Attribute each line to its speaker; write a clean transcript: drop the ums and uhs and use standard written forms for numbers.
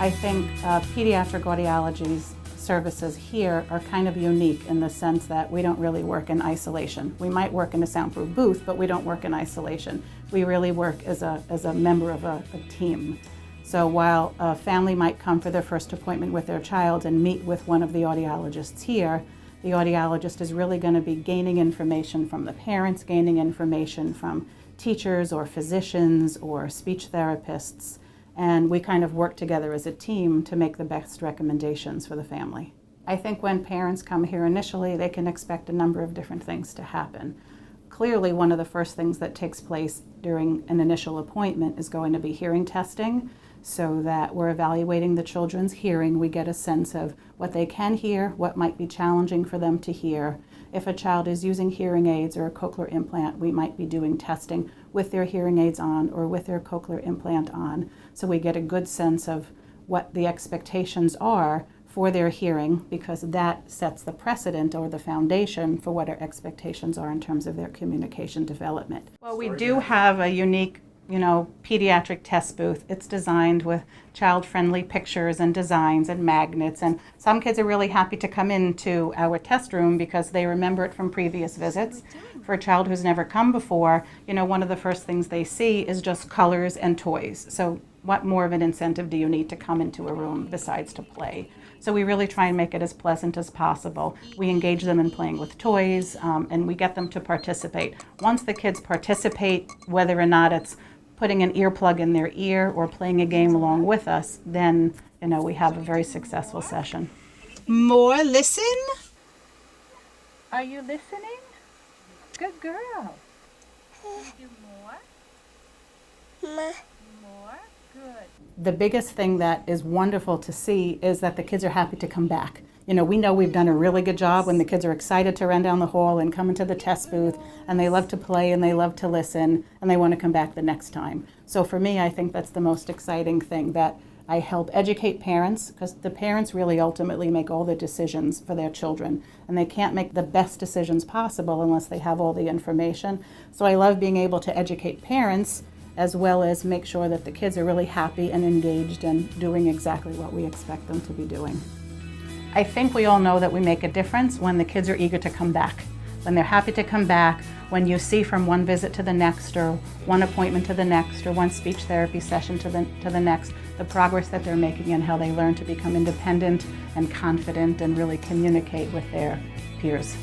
Speaker 1: I think pediatric audiology's services here are kind of unique in the sense that we don't really work in isolation. We might work in a soundproof booth, but we don't work in isolation. We really work as a member of a team. So while a family might come for their first appointment with their child and meet with one of the audiologists here, the audiologist is really going to be gaining information from the parents, gaining information from teachers or physicians or speech therapists, and we kind of work together as a team to make the best recommendations for the family. I think when parents come here initially, they can expect a number of different things to happen. Clearly, one of the first things that takes place during an initial appointment is going to be hearing testing, so that we're evaluating the children's hearing. We get a sense of what they can hear, what might be challenging for them to hear. If a child is using hearing aids or a cochlear implant, we might be doing testing with their hearing aids on or with their cochlear implant on, so we get a good sense of what the expectations are for their hearing, because that sets the precedent or the foundation for what our expectations are in terms of their communication development. Well, we do have a unique pediatric test booth. It's designed with child-friendly pictures and designs and magnets, and some kids are really happy to come into our test room because they remember it from previous visits. For a child who's never come before, one of the first things they see is just colors and toys. So what more of an incentive do you need to come into a room besides to play? So we really try and make it as pleasant as possible. We engage them in playing with toys, and we get them to participate. Once the kids participate, whether or not it's putting an earplug in their ear or playing a game along with us, then we have a very successful session.
Speaker 2: More listen.
Speaker 1: Are you listening? Good girl. Do more. More. Good. The biggest thing that is wonderful to see is that the kids are happy to come back. We know we've done a really good job when the kids are excited to run down the hall and come into the test booth, and they love to play and they love to listen and they want to come back the next time. So for me, I think that's the most exciting thing, that I help educate parents, because the parents really ultimately make all the decisions for their children, and they can't make the best decisions possible unless they have all the information. So I love being able to educate parents as well as make sure that the kids are really happy and engaged and doing exactly what we expect them to be doing. I think we all know that we make a difference when the kids are eager to come back, when they're happy to come back, when you see from one visit to the next, or one appointment to the next, or one speech therapy session to the next, the progress that they're making and how they learn to become independent and confident and really communicate with their peers.